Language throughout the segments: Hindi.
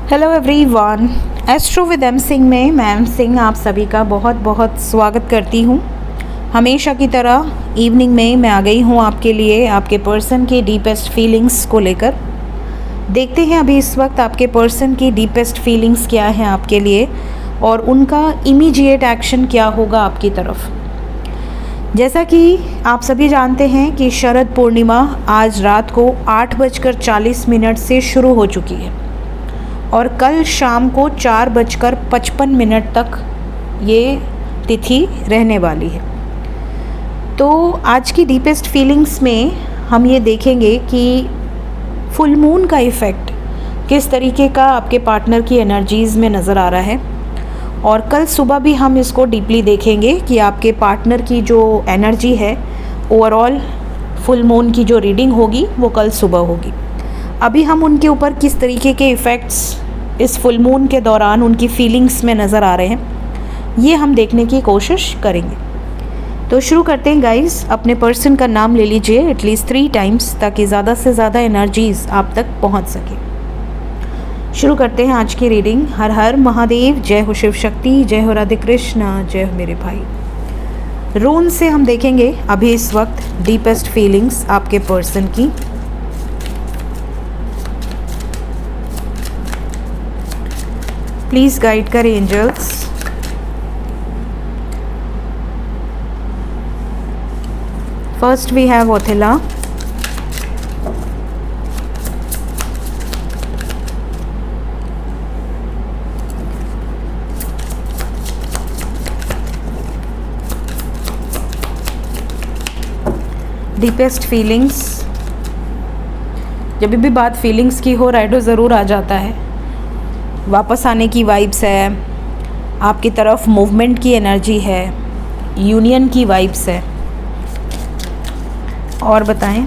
Hello everyone, astro with M Singh में मैं एम सिंह आप सभी का बहुत बहुत स्वागत करती हूँ। हमेशा की तरह इवनिंग में मैं आ गई हूँ आपके लिए आपके पर्सन की डीपेस्ट फीलिंग्स को लेकर। देखते हैं अभी इस वक्त आपके पर्सन की डीपेस्ट फीलिंग्स क्या हैं आपके लिए और उनका इमीडिएट एक्शन क्या होगा आपकी तरफ। जैसा कि आप सभी जानते हैं कि शरद पूर्णिमा आज रात को 8:40 से शुरू हो चुकी है और कल शाम को 4:55 तक ये तिथि रहने वाली है। तो आज की डीपेस्ट फीलिंग्स में हम ये देखेंगे कि फुल मून का इफ़ेक्ट किस तरीके का आपके पार्टनर की एनर्जीज़ में नज़र आ रहा है और कल सुबह भी हम इसको डीपली देखेंगे कि आपके पार्टनर की जो एनर्जी है ओवरऑल फुल मून की जो रीडिंग होगी वो कल सुबह होगी। अभी हम उनके ऊपर किस तरीके के इफ़ेक्ट्स इस फुल मून के दौरान उनकी फीलिंग्स में नज़र आ रहे हैं ये हम देखने की कोशिश करेंगे। तो शुरू करते हैं गाइस। अपने पर्सन का नाम ले लीजिए एटलीस्ट 3 टाइम्स ताकि ज़्यादा से ज़्यादा एनर्जीज़ आप तक पहुंच सके। शुरू करते हैं आज की रीडिंग। हर हर महादेव, जय हो शिव शक्ति, जय हो राधे कृष्णा, जय हो मेरे भाई। रून से हम देखेंगे अभी इस वक्त डीपेस्ट फीलिंग्स आपके पर्सन की। प्लीज़ गाइड करें angels. First we have Othello, deepest feelings. जब भी बात फीलिंग्स की हो राइडो ज़रूर आ जाता है। वापस आने की वाइब्स है, आपकी तरफ मूवमेंट की एनर्जी है, यूनियन की वाइब्स है। और बताएं।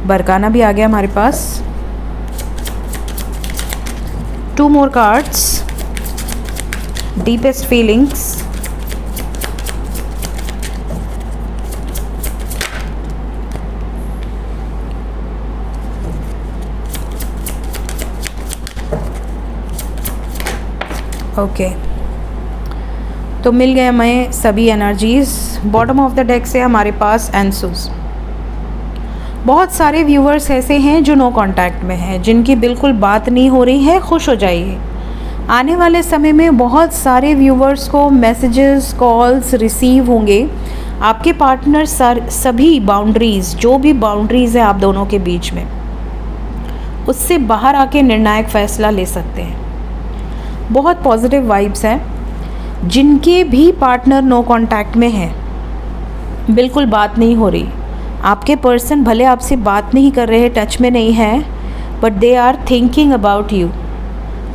बरकाना भी आ गया हमारे पास। 2 more cards, deepest feelings. Okay तो मिल गए हमें सभी energies. Bottom of the deck से हमारे पास एंसूस। बहुत सारे व्यूअर्स ऐसे हैं जो नो कांटेक्ट में हैं, जिनकी बिल्कुल बात नहीं हो रही है। खुश हो जाइए, आने वाले समय में बहुत सारे व्यूअर्स को मैसेजेस कॉल्स रिसीव होंगे। आपके पार्टनर सभी बाउंड्रीज़, जो भी बाउंड्रीज़ है आप दोनों के बीच में, उससे बाहर आके निर्णायक फ़ैसला ले सकते हैं। बहुत पॉजिटिव वाइब्स हैं। जिनके भी पार्टनर नो कांटेक्ट में हैं, बिल्कुल बात नहीं हो रही, आपके पर्सन भले आपसे बात नहीं कर रहे, टच में नहीं है, but they are thinking about you.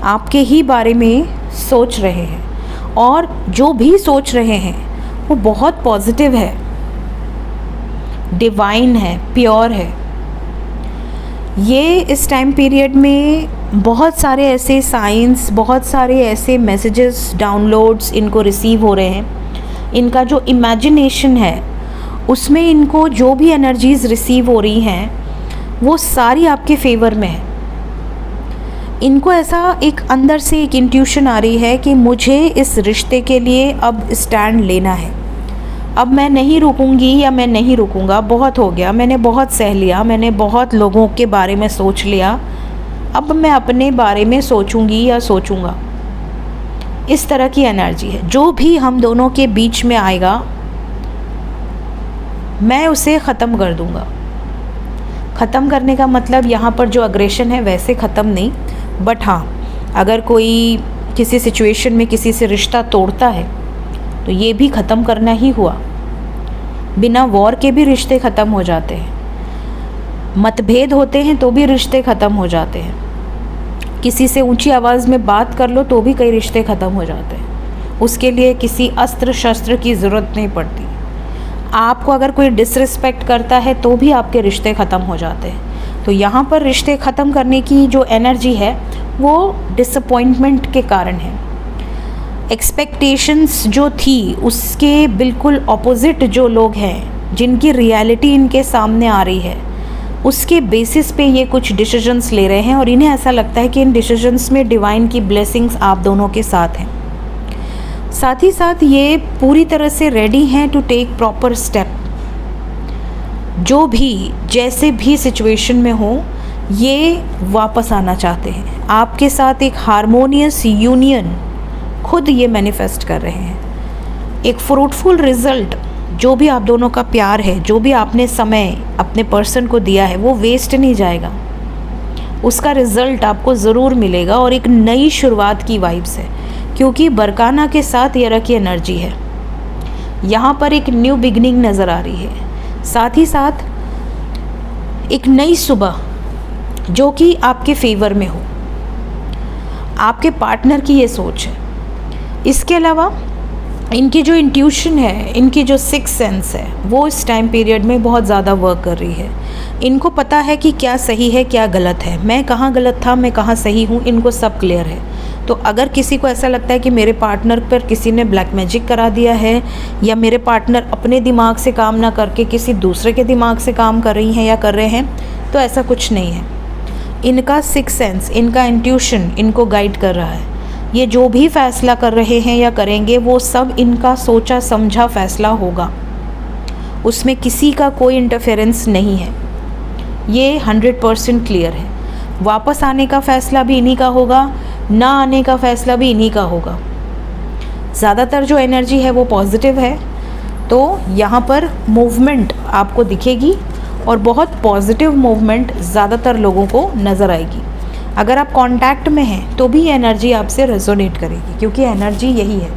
आपके ही बारे में सोच रहे हैं और जो भी सोच रहे हैं वो बहुत पॉजिटिव है, डिवाइन है, प्योर है। ये इस टाइम पीरियड में बहुत सारे ऐसे साइंस, बहुत सारे ऐसे मैसेजेस, डाउनलोड्स इनको रिसीव हो रहे हैं। इनका जो इमेजिनेशन है उसमें इनको जो भी एनर्जीज़ रिसीव हो रही हैं वो सारी आपके फेवर में है। इनको ऐसा एक अंदर से एक इंट्यूशन आ रही है कि मुझे इस रिश्ते के लिए अब स्टैंड लेना है। अब मैं नहीं रुकूंगी या मैं नहीं रुकूंगा, बहुत हो गया, मैंने बहुत सह लिया, मैंने बहुत लोगों के बारे में सोच लिया, अब मैं अपने बारे में सोचूंगी या सोचूंगा। इस तरह की एनर्जी है। जो भी हम दोनों के बीच में आएगा मैं उसे ख़त्म कर दूंगा। ख़त्म करने का मतलब यहाँ पर जो अग्रेशन है वैसे ख़त्म नहीं, बट हाँ, अगर कोई किसी सिचुएशन में किसी से रिश्ता तोड़ता है तो ये भी ख़त्म करना ही हुआ। बिना वॉर के भी रिश्ते ख़त्म हो जाते हैं, मतभेद होते हैं तो भी रिश्ते ख़त्म हो जाते हैं, किसी से ऊंची आवाज़ में बात कर लो तो भी कई रिश्ते ख़त्म हो जाते हैं। उसके लिए किसी अस्त्र शस्त्र की ज़रूरत नहीं पड़ती। आपको अगर कोई डिसरिस्पेक्ट करता है तो भी आपके रिश्ते ख़त्म हो जाते हैं। तो यहाँ पर रिश्ते ख़त्म करने की जो एनर्जी है वो डिसअपॉइंटमेंट के कारण है। एक्सपेक्टेशंस जो थी उसके बिल्कुल ऑपोजिट जो लोग हैं, जिनकी रियलिटी इनके सामने आ रही है, उसके बेसिस पे ये कुछ डिसीजंस ले रहे हैं और इन्हें ऐसा लगता है कि इन डिसीजंस में डिवाइन की ब्लेसिंग्स आप दोनों के साथ हैं। साथ ही साथ ये पूरी तरह से रेडी हैं टू टेक प्रॉपर स्टेप। जो भी जैसे भी सिचुएशन में हो, ये वापस आना चाहते हैं आपके साथ, एक हारमोनियस यूनियन खुद ये मैनिफेस्ट कर रहे हैं। एक फ्रूटफुल रिजल्ट, जो भी आप दोनों का प्यार है, जो भी आपने समय अपने पर्सन को दिया है, वो वेस्ट नहीं जाएगा, उसका रिजल्ट आपको ज़रूर मिलेगा। और एक नई शुरुआत की वाइब्स है, क्योंकि बरकाना के साथ यरा की एनर्जी है। यहाँ पर एक न्यू बिगनिंग नज़र आ रही है। साथ ही साथ एक नई सुबह जो कि आपके फेवर में हो। आपके पार्टनर की ये सोच है। इसके अलावा इनकी जो इंट्यूशन है, इनकी जो सिक्स सेंस है, वो इस टाइम पीरियड में बहुत ज़्यादा वर्क कर रही है। इनको पता है कि क्या सही है क्या गलत है, मैं कहाँ गलत था, मैं कहाँ सही हूँ, इनको सब क्लियर है। तो अगर किसी को ऐसा लगता है कि मेरे पार्टनर पर किसी ने ब्लैक मैजिक करा दिया है, या मेरे पार्टनर अपने दिमाग से काम ना करके किसी दूसरे के दिमाग से काम कर रही हैं या कर रहे हैं, तो ऐसा कुछ नहीं है। इनका सिक्स सेंस, इनका इंट्यूशन इनको गाइड कर रहा है। ये जो भी फैसला कर रहे हैं या करेंगे, वो सब इनका सोचा समझा फैसला होगा, उसमें किसी का कोई इंटरफेरेंस नहीं है। ये 100% क्लियर है। वापस आने का फ़ैसला भी इन्हीं का होगा, ना आने का फ़ैसला भी इन्हीं का होगा। ज़्यादातर जो एनर्जी है वो पॉजिटिव है, तो यहाँ पर मूवमेंट आपको दिखेगी और बहुत पॉजिटिव मूवमेंट ज़्यादातर लोगों को नज़र आएगी। अगर आप कांटेक्ट में हैं तो भी ये एनर्जी आपसे रेजोनेट करेगी, क्योंकि एनर्जी यही है।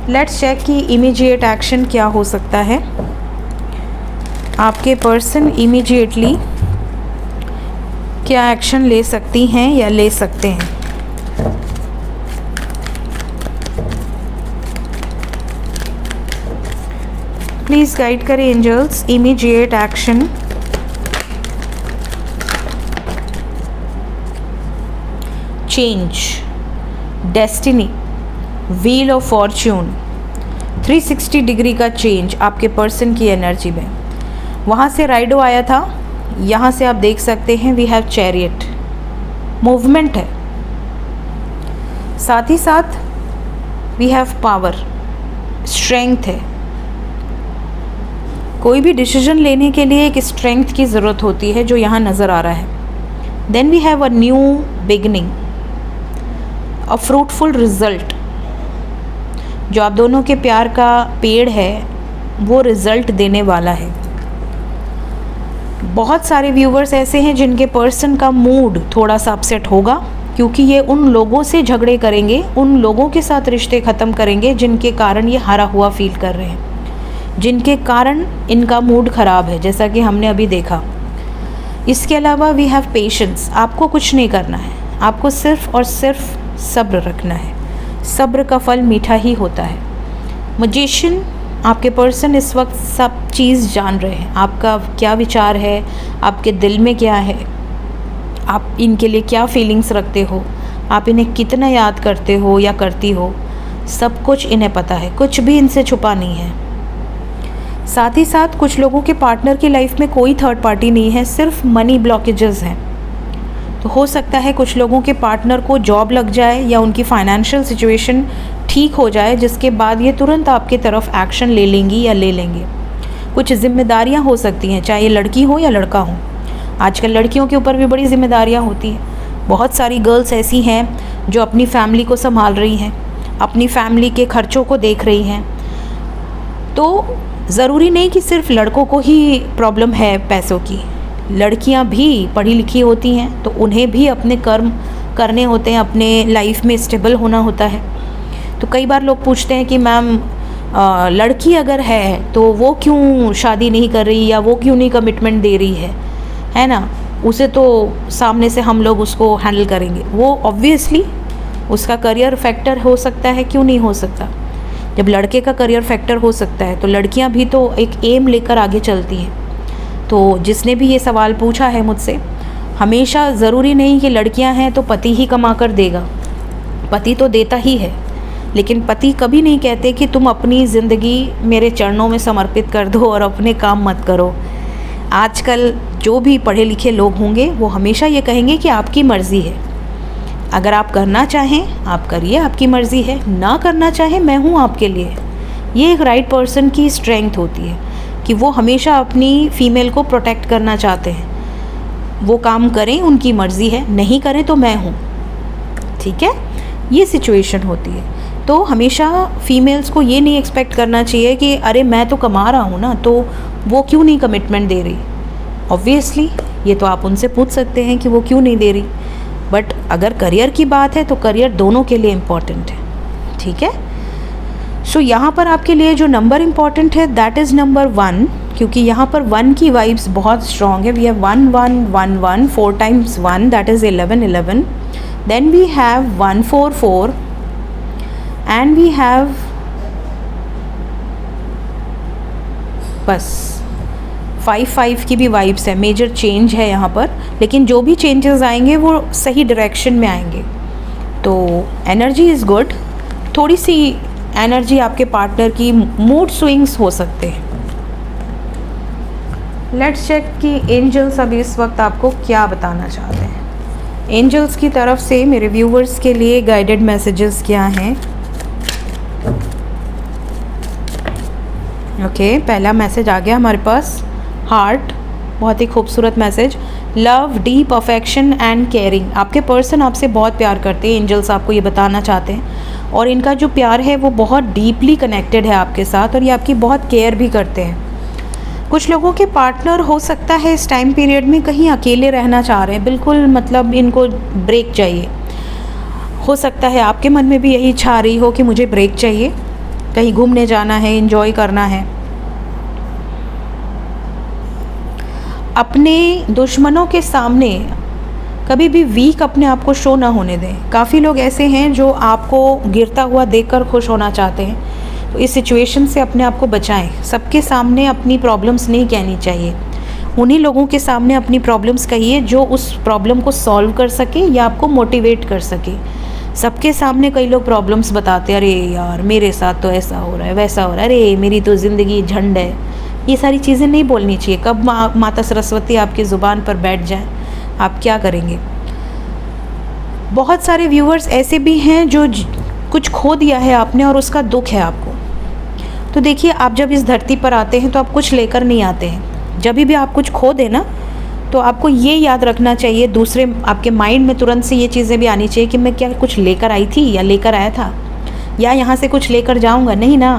लेट्स चेक कि इमीडिएट एक्शन क्या हो सकता है। आपके पर्सन इमीडिएटली क्या एक्शन ले सकती हैं या ले सकते हैं। प्लीज़ गाइड करें angels, immediate action. Change, destiny, wheel of fortune, 360 degree का चेंज आपके पर्सन की एनर्जी में। वहाँ से राइडो आया था, यहाँ से आप देख सकते हैं वी हैव चैरियट, मूवमेंट है। साथ ही साथ वी हैव पावर, स्ट्रेंथ है। कोई भी डिसीजन लेने के लिए एक स्ट्रेंथ की ज़रूरत होती है, जो यहाँ नज़र आ रहा है। Then we have a new beginning, a fruitful result. जो आप दोनों के प्यार का पेड़ है वो रिज़ल्ट देने वाला है। बहुत सारे व्यूवर्स ऐसे हैं जिनके पर्सन का मूड थोड़ा सा अपसेट होगा, क्योंकि ये उन लोगों से झगड़े करेंगे, उन लोगों के साथ रिश्ते ख़त्म करेंगे जिनके कारण ये हारा हुआ फील कर रहे हैं, जिनके कारण इनका मूड ख़राब है, जैसा कि हमने अभी देखा। इसके अलावा वी हैव पेशेंस। आपको कुछ नहीं करना है, आपको सिर्फ़ और सिर्फ सब्र रखना है। सब्र का फल मीठा ही होता है। मैजिशियन, आपके पर्सन इस वक्त सब चीज़ जान रहे हैं। आपका क्या विचार है, आपके दिल में क्या है, आप इनके लिए क्या फीलिंग्स रखते हो, आप इन्हें कितना याद करते हो या करती हो, सब कुछ इन्हें पता है। कुछ भी इनसे छुपा नहीं है। साथ ही साथ कुछ लोगों के पार्टनर की लाइफ में कोई थर्ड पार्टी नहीं है, सिर्फ मनी ब्लॉकेजेस हैं। तो हो सकता है कुछ लोगों के पार्टनर को जॉब लग जाए या उनकी फाइनेंशियल सिचुएशन ठीक हो जाए, जिसके बाद ये तुरंत आपकी तरफ एक्शन ले लेंगी या ले लेंगे। कुछ जिम्मेदारियां हो सकती हैं, चाहे ये लड़की हो या लड़का हो। आजकल लड़कियों के ऊपर भी बड़ी जिम्मेदारियां होती हैं। बहुत सारी गर्ल्स ऐसी हैं जो अपनी फैमिली को संभाल रही हैं, अपनी फैमिली के खर्चों को देख रही हैं। तो ज़रूरी नहीं कि सिर्फ लड़कों को ही प्रॉब्लम है पैसों की, लड़कियां भी पढ़ी लिखी होती हैं, तो उन्हें भी अपने कर्म करने होते हैं, अपने लाइफ में स्टेबल होना होता है। तो कई बार लोग पूछते हैं कि मैम लड़की अगर है तो वो क्यों शादी नहीं कर रही, या वो क्यों नहीं कमिटमेंट दे रही है ना, उसे तो सामने से हम लोग उसको हैंडल करेंगे। वो ऑब्वियसली उसका करियर फैक्टर हो सकता है, क्यों नहीं हो सकता। जब लड़के का करियर फैक्टर हो सकता है तो लड़कियां भी तो एक एम लेकर आगे चलती हैं। तो जिसने भी ये सवाल पूछा है मुझसे, हमेशा ज़रूरी नहीं कि लड़कियां हैं तो पति ही कमा कर देगा। पति तो देता ही है, लेकिन पति कभी नहीं कहते कि तुम अपनी ज़िंदगी मेरे चरणों में समर्पित कर दो और अपने काम मत करो। आजकल जो भी पढ़े लिखे लोग होंगे वो हमेशा ये कहेंगे कि आपकी मर्ज़ी है। अगर आप करना चाहें आप करिए, आपकी मर्ज़ी है, ना करना चाहें मैं हूँ आपके लिए। ये एक राइट पर्सन की स्ट्रेंथ होती है कि वो हमेशा अपनी फ़ीमेल को प्रोटेक्ट करना चाहते हैं। वो काम करें, उनकी मर्ज़ी है, नहीं करें तो मैं हूँ, ठीक है, ये सिचुएशन होती है। तो हमेशा फीमेल्स को ये नहीं एक्सपेक्ट करना चाहिए कि अरे मैं तो कमा रहा हूँ ना, तो वो क्यों नहीं कमिटमेंट दे रही। ऑब्वियसली ये तो आप उनसे पूछ सकते हैं कि वो क्यों नहीं दे रही, बट अगर करियर की बात है तो करियर दोनों के लिए इम्पॉर्टेंट है, ठीक है। सो यहाँ पर आपके लिए जो नंबर इम्पॉर्टेंट है दैट इज़ नंबर 1, क्योंकि यहाँ पर 1 की वाइब्स बहुत स्ट्रॉन्ग है। We have 1 1 1 1, 4 times 1 that is 11 11, then we have 1 4 4 and we have बस 5 5 की भी वाइब्स है। मेजर चेंज है यहाँ पर, लेकिन जो भी चेंजेस आएंगे वो सही डायरेक्शन में आएंगे। तो एनर्जी इज़ गुड। थोड़ी सी एनर्जी आपके पार्टनर की मूड स्विंग्स हो सकते हैं। लेट्स चेक कि एंजल्स अभी इस वक्त आपको क्या बताना चाहते हैं। एंजल्स की तरफ से मेरे व्यूवर्स के लिए गाइडेड मैसेजेस क्या हैं। ओके, पहला मैसेज आ गया हमारे पास, हार्ट, बहुत ही खूबसूरत message. Love, deep affection and caring. आपके पर्सन आपसे बहुत प्यार करते हैं, एंजल्स आपको ये बताना चाहते हैं, और इनका जो प्यार है वो बहुत डीपली कनेक्टेड है आपके साथ, और ये आपकी बहुत केयर भी करते हैं। कुछ लोगों के पार्टनर हो सकता है इस टाइम पीरियड में कहीं अकेले रहना चाह रहे हैं, बिल्कुल मतलब इनको ब्रेक चाहिए। हो सकता है आपके मन में भी यही इच्छा आ रही हो कि मुझे ब्रेक चाहिए, कहीं घूमने जाना है, एंजॉय करना है। अपने दुश्मनों के सामने कभी भी वीक अपने आप को शो ना होने दें। काफ़ी लोग ऐसे हैं जो आपको गिरता हुआ देखकर खुश होना चाहते हैं, तो इस सिचुएशन से अपने आप को बचाएं। सबके सामने अपनी प्रॉब्लम्स नहीं कहनी चाहिए। उन्हीं लोगों के सामने अपनी प्रॉब्लम्स कहिए जो उस प्रॉब्लम को सॉल्व कर सके या आपको मोटिवेट कर सके। सबके सामने कई लोग प्रॉब्लम्स बताते हैं, अरे यार मेरे साथ तो ऐसा हो रहा है, वैसा हो रहा है, अरे मेरी तो ज़िंदगी झंड है। ये सारी चीज़ें नहीं बोलनी चाहिए। कब माता सरस्वती आपकी ज़ुबान पर बैठ जाए आप क्या करेंगे। बहुत सारे व्यूअर्स ऐसे भी हैं जो कुछ खो दिया है आपने और उसका दुख है आपको। तो देखिए, आप जब इस धरती पर आते हैं तो आप कुछ लेकर नहीं आते हैं। जब भी आप कुछ खो देना तो आपको ये याद रखना चाहिए, दूसरे आपके माइंड में तुरंत से ये चीज़ें भी आनी चाहिए कि मैं क्या कुछ लेकर आई थी या लेकर आया था या यहाँ से कुछ लेकर जाऊँगा, नहीं ना।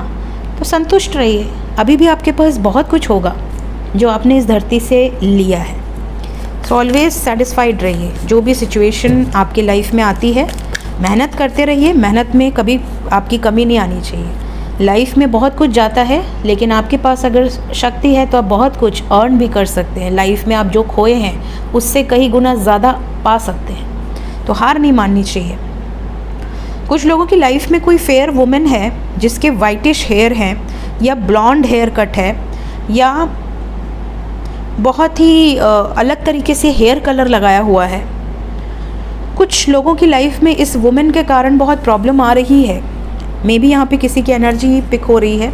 तो संतुष्ट रहिए, अभी भी आपके पास बहुत कुछ होगा जो आपने इस धरती से लिया है। सो ऑलवेज सेटिस्फाइड रहिए। जो भी सिचुएशन आपकी लाइफ में आती है मेहनत करते रहिए, मेहनत में कभी आपकी कमी नहीं आनी चाहिए। लाइफ में बहुत कुछ जाता है, लेकिन आपके पास अगर शक्ति है तो आप बहुत कुछ अर्न भी कर सकते हैं। लाइफ में आप जो खोए हैं उससे कई गुना ज़्यादा पा सकते हैं, तो हार नहीं माननी चाहिए। कुछ लोगों की लाइफ में कोई फेयर वुमेन है जिसके वाइटिश हेयर हैं या ब्लॉन्ड हेयर कट है या बहुत ही अलग तरीके से हेयर कलर लगाया हुआ है। कुछ लोगों की लाइफ में इस वुमेन के कारण बहुत प्रॉब्लम आ रही है। मे बी यहाँ पे किसी की एनर्जी पिक हो रही है।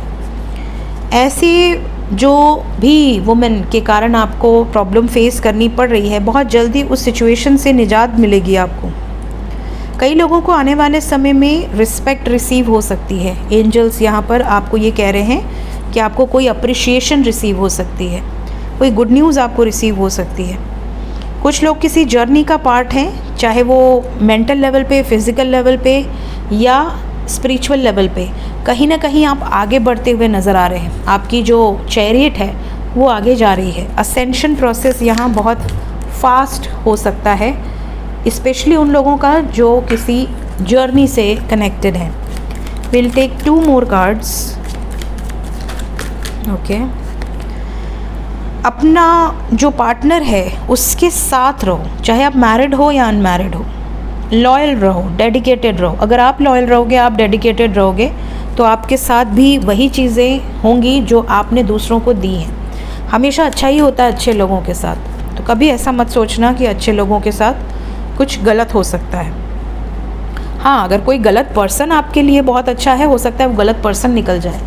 ऐसे जो भी वुमेन के कारण आपको प्रॉब्लम फेस करनी पड़ रही है, बहुत जल्दी उस सिचुएशन से निजात मिलेगी आपको। कई लोगों को आने वाले समय में रिस्पेक्ट रिसीव हो सकती है। एंजल्स यहाँ पर आपको ये कह रहे हैं कि आपको कोई अप्रिशिएशन रिसीव हो सकती है, कोई गुड न्यूज़ आपको रिसीव हो सकती है। कुछ लोग किसी जर्नी का पार्ट हैं, चाहे वो मेंटल लेवल पे, फिज़िकल लेवल पे या स्पिरिचुअल लेवल पे। कहीं ना कहीं आप आगे बढ़ते हुए नज़र आ रहे हैं। आपकी जो चैरियट है वो आगे जा रही है। असेंशन प्रोसेस यहाँ बहुत फास्ट हो सकता है, स्पेशली उन लोगों का जो किसी जर्नी से कनेक्टेड है। Will take 2 more cards. Okay, अपना जो पार्टनर है उसके साथ रहो, चाहे आप मैरिड हो या अनमैरिड हो। लॉयल रहो, डेडिकेटेड रहो। अगर आप लॉयल रहोगे, आप डेडिकेटेड रहोगे, तो आपके साथ भी वही चीज़ें होंगी जो आपने दूसरों को दी हैं। हमेशा अच्छा ही होता है अच्छे लोगों के साथ, तो कभी ऐसा मत सोचना कि अच्छे लोगों के साथ कुछ गलत हो सकता है। हाँ, अगर कोई गलत पर्सन आपके लिए बहुत अच्छा है, हो सकता है वो गलत पर्सन निकल जाए,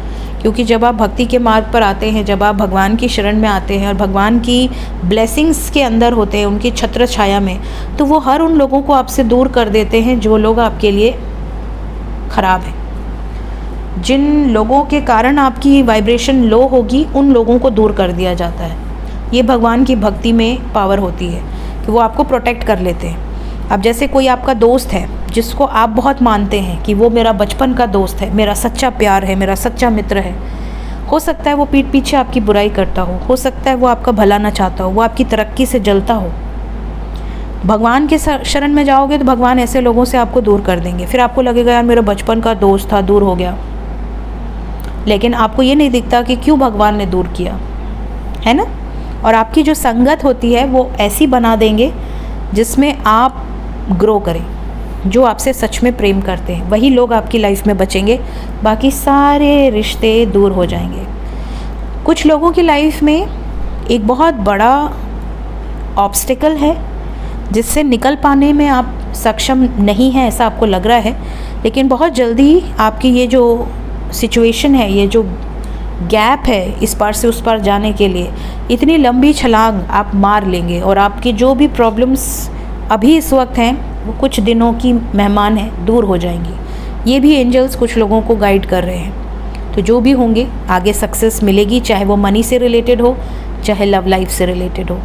क्योंकि जब आप भक्ति के मार्ग पर आते हैं, जब आप भगवान की शरण में आते हैं और भगवान की ब्लेसिंग्स के अंदर होते हैं, उनकी छत्र छाया में, तो वो हर उन लोगों को आपसे दूर कर देते हैं जो लोग आपके लिए ख़राब हैं। जिन लोगों के कारण आपकी वाइब्रेशन लो होगी, उन लोगों को दूर कर दिया जाता है। ये भगवान की भक्ति में पावर होती है कि वो आपको प्रोटेक्ट कर लेते हैं। अब जैसे कोई आपका दोस्त है जिसको आप बहुत मानते हैं कि वो मेरा बचपन का दोस्त है, मेरा सच्चा प्यार है, मेरा सच्चा मित्र है। हो सकता है वो पीठ पीछे आपकी बुराई करता हो सकता है वो आपका भला ना चाहता हो, वो आपकी तरक्की से जलता हो। भगवान के शरण में जाओगे तो भगवान ऐसे लोगों से आपको दूर कर देंगे। फिर आपको लगेगा यार मेरा बचपन का दोस्त था, दूर हो गया, लेकिन आपको ये नहीं दिखता कि क्यों भगवान ने दूर किया, है ना। और आपकी जो संगत होती है वो ऐसी बना देंगे जिसमें आप ग्रो करें। जो आपसे सच में प्रेम करते हैं वही लोग आपकी लाइफ में बचेंगे, बाकी सारे रिश्ते दूर हो जाएंगे। कुछ लोगों की लाइफ में एक बहुत बड़ा ऑब्स्टिकल है जिससे निकल पाने में आप सक्षम नहीं हैं, ऐसा आपको लग रहा है, लेकिन बहुत जल्दी आपकी ये जो सिचुएशन है, ये जो गैप है इस पार से उस पार जाने के लिए, इतनी लंबी छलांग आप मार लेंगे और आपकी जो भी प्रॉब्लम्स अभी इस वक्त हैं वो कुछ दिनों की मेहमान है, दूर हो जाएंगी। ये भी एंजल्स कुछ लोगों को गाइड कर रहे हैं। तो जो भी होंगे आगे सक्सेस मिलेगी, चाहे वो मनी से रिलेटेड हो, चाहे लव लाइफ से रिलेटेड हो।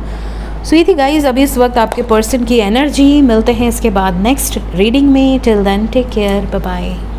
सो ये थी गाइज अभी इस वक्त आपके पर्सन की एनर्जी। मिलते हैं इसके बाद नेक्स्ट रीडिंग में। Till then take care, bye bye.